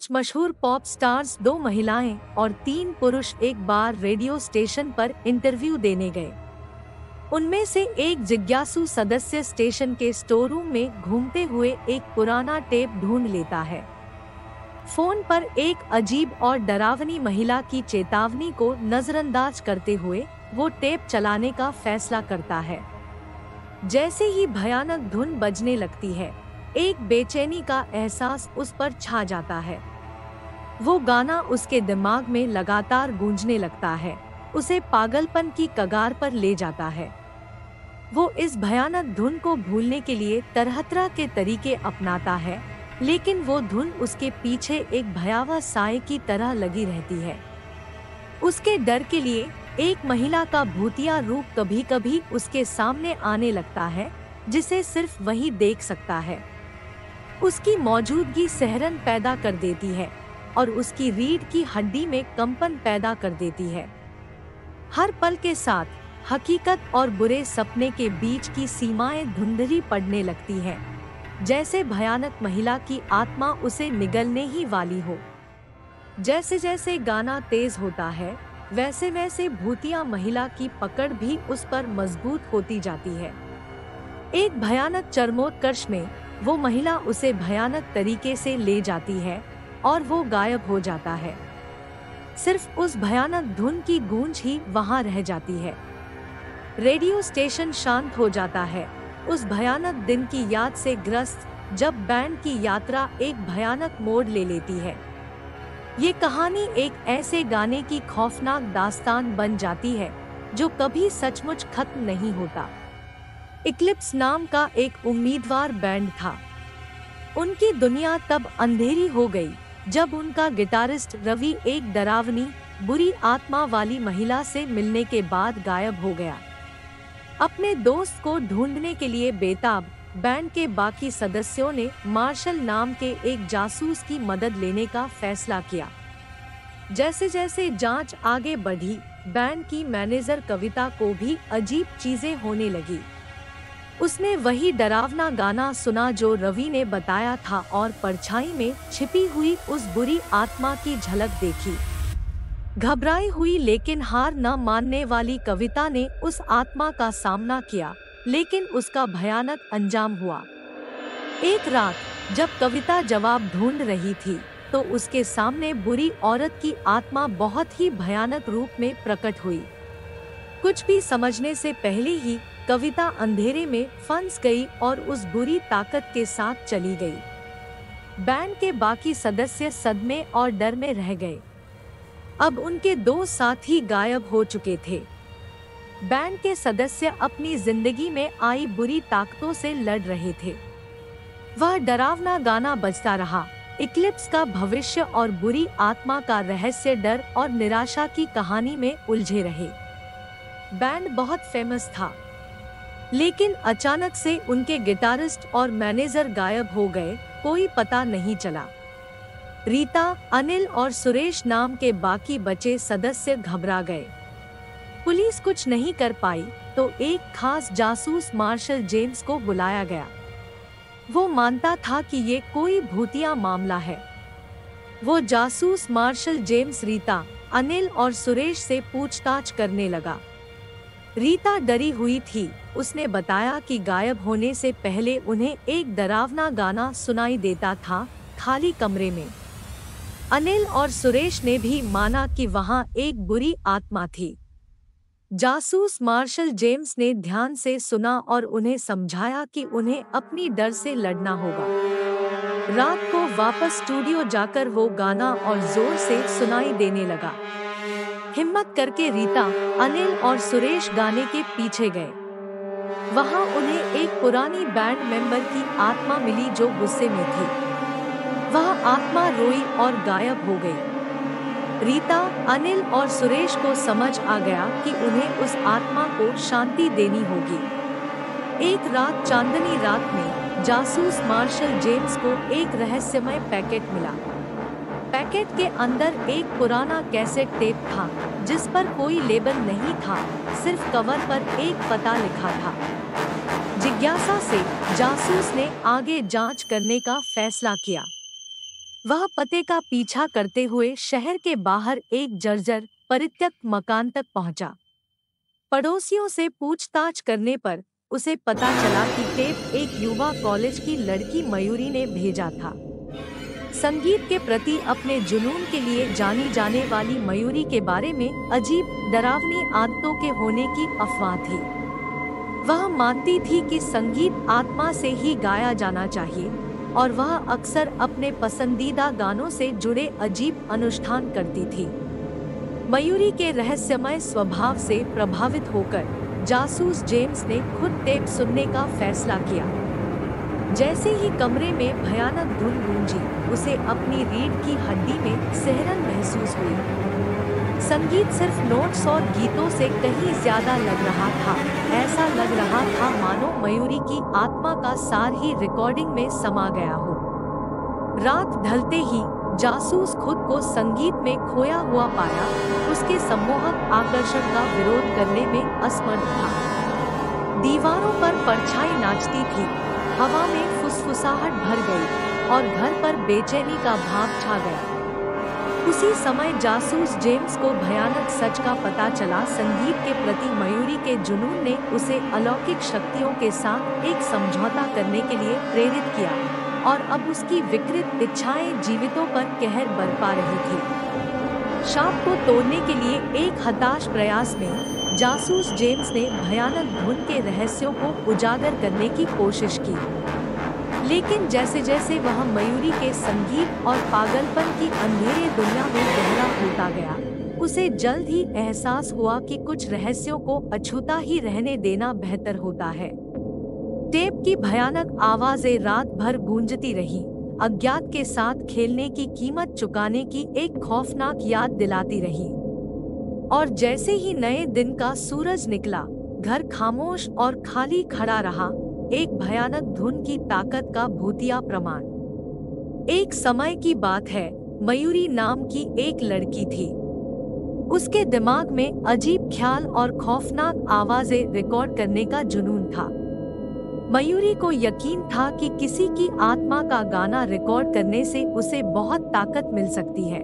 5 मशहूर pop stars, 2 महिलाएं और 3 पुरुष एक बार रेडियो स्टेशन पर इंटरव्यू देने गए। उनमें से एक जिज्ञासु सदस्य स्टेशन के स्टोर रूम में घूमते हुए एक पुराना टेप ढूंढ लेता है। फोन पर एक अजीब और डरावनी महिला की चेतावनी को नजरअंदाज करते हुए वो टेप चलाने का फैसला करता है। जैसे ही भयानक धुन बजने लगती है, एक बेचैनी का एहसास उस पर छा जाता है। वो गाना उसके दिमाग में लगातार गूंजने लगता है, उसे पागलपन की कगार पर ले जाता है। वो इस भयानक धुन को भूलने के लिए तरह-तरह के तरीके अपनाता है, लेकिन वो धुन उसके पीछे एक भयावह साए की तरह लगी रहती है। उसके डर के लिए एक महिला का भूतिया रूप कभी-कभी उसके सामने आने लगता है, जिसे सिर्फ वही देख सकता है। उसकी मौजूदगी सिहरन पैदा कर देती है और उसकी रीढ़ की हड्डी में कंपन पैदा कर देती है। हर पल के साथ हकीकत और बुरे सपने के बीच की सीमाएं धुंधली पड़ने लगती हैं, जैसे भयानक महिला की आत्मा उसे निगलने ही वाली हो। जैसे जैसे गाना तेज होता है, वैसे वैसे भूतिया महिला की पकड़ भी उस पर मजबूत होती जाती है। एक भयानक चरमोत्कर्ष में वो महिला उसे भयानक तरीके से ले जाती है और वो गायब हो जाता है। सिर्फ उस भयानक धुन की गूंज ही वहां रह जाती है। रेडियो स्टेशन शांत हो जाता है, उस भयानक दिन की याद से ग्रस्त, जब बैंड की यात्रा एक भयानक मोड़ ले लेती है। ये कहानी एक ऐसे गाने की खौफनाक दास्तान बन जाती है जो कभी सचमुच खत्म नहीं होता। इक्लिप्स नाम का एक उम्मीदवार बैंड था। उनकी दुनिया तब अंधेरी हो गई जब उनका गिटारिस्ट रवि एक डरावनी, बुरी आत्मा वाली महिला से मिलने के बाद गायब हो गया। अपने दोस्त को ढूंढने के लिए बेताब बैंड के बाकी सदस्यों ने मार्शल नाम के एक जासूस की मदद लेने का फैसला किया। जैसे जैसे जांच आगे बढ़ी, बैंड की मैनेजर कविता को भी अजीब चीजें होने लगी। उसने वही डरावना गाना सुना जो रवि ने बताया था और परछाई में छिपी हुई उस बुरी आत्मा की झलक देखी। घबराई हुई लेकिन हार न मानने वाली कविता ने उस आत्मा का सामना किया, लेकिन उसका भयानक अंजाम हुआ। एक रात जब कविता जवाब ढूंढ रही थी, तो उसके सामने बुरी औरत की आत्मा बहुत ही भयानक रूप में प्रकट हुई। कुछ भी समझने से पहले ही कविता अंधेरे में फंस गई और उस बुरी ताकत के साथ चली गई। बैंड के बाकी सदस्य सदमे और डर में रह गए। अब उनके 2 साथी गायब हो चुके थे। बैंड के सदस्य अपनी जिंदगी में आई बुरी ताकतों से लड़ रहे थे। वह डरावना गाना बजता रहा, इक्लिप्स का भविष्य और बुरी आत्मा का रहस्य डर और निराशा की कहानी में उलझे रहे। बैंड बहुत फेमस था, लेकिन अचानक से उनके गिटारिस्ट और मैनेजर गायब हो गए, कोई पता नहीं चला। रीता, अनिल और सुरेश नाम के बाकी बचे सदस्य घबरा गए। पुलिस कुछ नहीं कर पाई तो एक खास जासूस मार्शल जेम्स को बुलाया गया। वो मानता था कि ये कोई भूतिया मामला है। वो जासूस मार्शल जेम्स रीता, अनिल और सुरेश से पूछताछ करने लगा। रीता डरी हुई थी। उसने बताया कि गायब होने से पहले उन्हें एक डरावना गाना सुनाई देता था, खाली कमरे में। अनिल और सुरेश ने भी माना कि वहां एक बुरी आत्मा थी। जासूस मार्शल जेम्स ने ध्यान से सुना और उन्हें समझाया कि उन्हें अपनी डर से लड़ना होगा। रात को वापस स्टूडियो जाकर वो गाना और जोर से सुनाई देने लगा। हिम्मत करके रीता, अनिल और सुरेश गाने के पीछे गए। वहां उन्हें एक पुरानी बैंड मेंबर की आत्मा मिली जो गुस्से में थी। वह आत्मा रोई और गायब हो गई। रीता, अनिल और सुरेश को समझ आ गया कि उन्हें उस आत्मा को शांति देनी होगी। एक रात, चांदनी रात में, जासूस मार्शल जेम्स को एक रहस्यमय पैकेट मिला। पैकेट के अंदर एक पुराना कैसेट टेप था, जिस पर कोई लेबल नहीं था, सिर्फ कवर पर एक पता लिखा था। जिज्ञासा से जासूस ने आगे जांच करने का फैसला किया। वह पते का पीछा करते हुए शहर के बाहर एक जर्जर परित्यक्त मकान तक पहुंचा। पड़ोसियों से पूछताछ करने पर उसे पता चला कि टेप एक युवा कॉलेज की लड़की मयूरी ने भेजा था। संगीत के प्रति अपने जुनून के लिए जानी जाने वाली मयूरी के बारे में अजीब डरावनी आदतों के होने की अफवाह थी। वह मानती थी कि संगीत आत्मा से ही गाया जाना चाहिए और वह अक्सर अपने पसंदीदा गानों से जुड़े अजीब अनुष्ठान करती थी। मयूरी के रहस्यमय स्वभाव से प्रभावित होकर जासूस जेम्स ने खुद टेप सुनने का फैसला किया। जैसे ही कमरे में भयानक धुन गूंजी, उसे अपनी रीढ़ की हड्डी में सिहरन महसूस हुई। संगीत सिर्फ नोट्स और गीतों से कहीं ज्यादा लग रहा था। ऐसा लग रहा था मानो मयूरी की आत्मा का सार ही रिकॉर्डिंग में समा गया हो। रात ढलते ही जासूस खुद को संगीत में खोया हुआ पाया। उसके सम्मोहक आकर्षण का विरोध करने में असमर्थ था। दीवारों पर परछाई नाचती थी, हवा में फुसफुसाहट भर गई और घर पर बेचैनी का भाव छा गया। उसी समय जासूस जेम्स को भयानक सच का पता चला। संगीत के प्रति मयूरी के जुनून ने उसे अलौकिक शक्तियों के साथ एक समझौता करने के लिए प्रेरित किया और अब उसकी विकृत इच्छाएं जीवितों पर कहर बरपा रही थी। शाप को तोड़ने के लिए एक हताश प्रयास में जासूस जेम्स ने भयानक धुन के रहस्यों को उजागर करने की कोशिश की। लेकिन जैसे जैसे वह मयूरी के संगीत और पागलपन की अंधेरे दुनिया में गहरा होता गया, उसे जल्द ही एहसास हुआ कि कुछ रहस्यों को अछूता ही रहने देना बेहतर होता है। टेप की भयानक आवाजें रात भर गूंजती रहीं, अज्ञात के साथ खेलने की कीमत चुकाने की एक खौफनाक याद दिलाती रही। और जैसे ही नए दिन का सूरज निकला, घर खामोश और खाली खड़ा रहा, एक भयानक धुन की ताकत का भूतिया प्रमाण। एक समय की बात है, मयूरी नाम की एक लड़की थी। उसके दिमाग में अजीब ख्याल और खौफनाक आवाजें रिकॉर्ड करने का जुनून था। मयूरी को यकीन था कि किसी की आत्मा का गाना रिकॉर्ड करने से उसे बहुत ताकत मिल सकती है।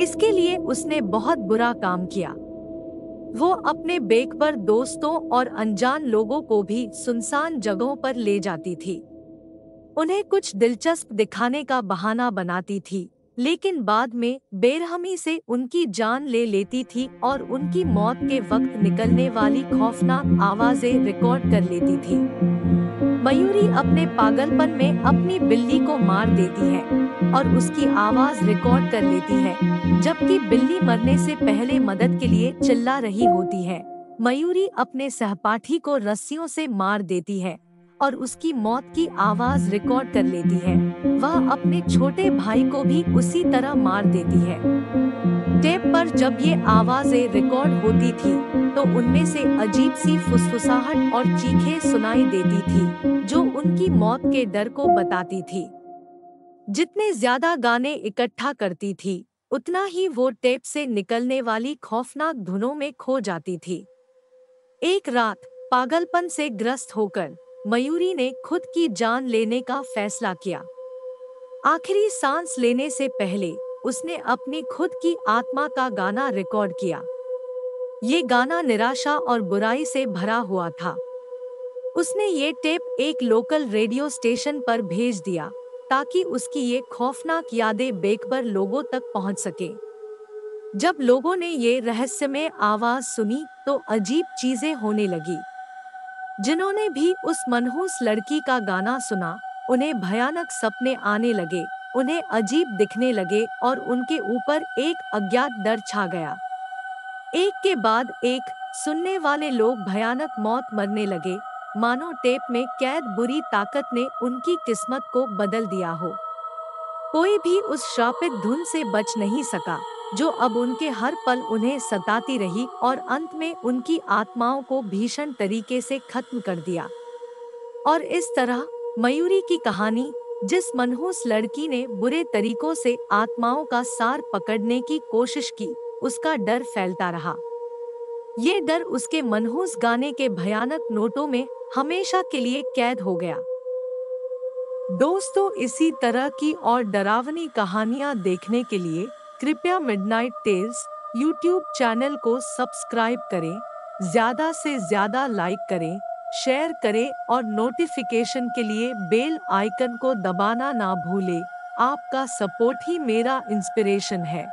इसके लिए उसने बहुत बुरा काम किया। वो अपने बेक पर दोस्तों और अनजान लोगों को भी सुनसान जगहों पर ले जाती थी। उन्हें कुछ दिलचस्प दिखाने का बहाना बनाती थी, लेकिन बाद में बेरहमी से उनकी जान ले लेती थी और उनकी मौत के वक्त निकलने वाली खौफनाक आवाजें रिकॉर्ड कर लेती थी। मयूरी अपने पागलपन में अपनी बिल्ली को मार देती है और उसकी आवाज रिकॉर्ड कर लेती है, जबकि बिल्ली मरने से पहले मदद के लिए चिल्ला रही होती है। मयूरी अपने सहपाठी को रस्सियों से मार देती है और उसकी मौत की आवाज रिकॉर्ड कर लेती है। वह अपने छोटे भाई को भी उसी तरह मार देती है। टेप पर जब ये आवाजें रिकॉर्ड होती थी, तो उनमें से अजीब सी फुसफुसाहट और चीखें सुनाई देती थी, जो उनकी मौत के डर को बताती थी। जितने ज्यादा गाने इकट्ठा करती थी, उतना ही वो टेप से निकलने वाली खौफनाक धुनों में खो जाती थी। एक रात पागलपन से ग्रस्त होकर मयूरी ने खुद की जान लेने का फैसला किया। आखिरी सांस लेने से पहले उसने अपनी खुद की आत्मा का गाना रिकॉर्ड किया। ये गाना निराशा और बुराई से भरा हुआ था। उसने ये टेप एक लोकल रेडियो स्टेशन पर भेज दिया ताकि उसकी ये खौफनाक यादें बेखबर लोगों तक पहुंच सके। जब लोगों ने ये रहस्यमय आवाज सुनी, तो अजीब चीजें होने लगी। जिन्होंने भी उस मनहूस लड़की का गाना सुना, उन्हें भयानक सपने आने लगे, उन्हें अजीब दिखने लगे और उनके ऊपर एक अज्ञात डर छा गया। एक के बाद एक सुनने वाले लोग भयानक मौत मरने लगे, मानो टेप में कैद बुरी ताकत ने उनकी किस्मत को बदल दिया हो। कोई भी उस श्रापित धुन से बच नहीं सका, जो अब उनके हर पल उन्हें सताती रही और अंत में उनकी आत्माओं को भीषण तरीके से खत्म कर दिया। और इस तरह मयूरी की कहानी, जिस मनहूस लड़की ने बुरे तरीकों से आत्माओं का सार पकड़ने की कोशिश की, उसका डर फैलता रहा। ये डर उसके मनहूस गाने के भयानक नोटों में हमेशा के लिए कैद हो गया। दोस्तों, इसी तरह की और डरावनी कहानियाँ देखने के लिए कृपया मिडनाइट टेल्स यूट्यूब चैनल को सब्सक्राइब करें, ज़्यादा से ज़्यादा लाइक करें, शेयर करें और नोटिफिकेशन के लिए बेल आइकन को दबाना ना भूलें। आपका सपोर्ट ही मेरा इंस्पिरेशन है।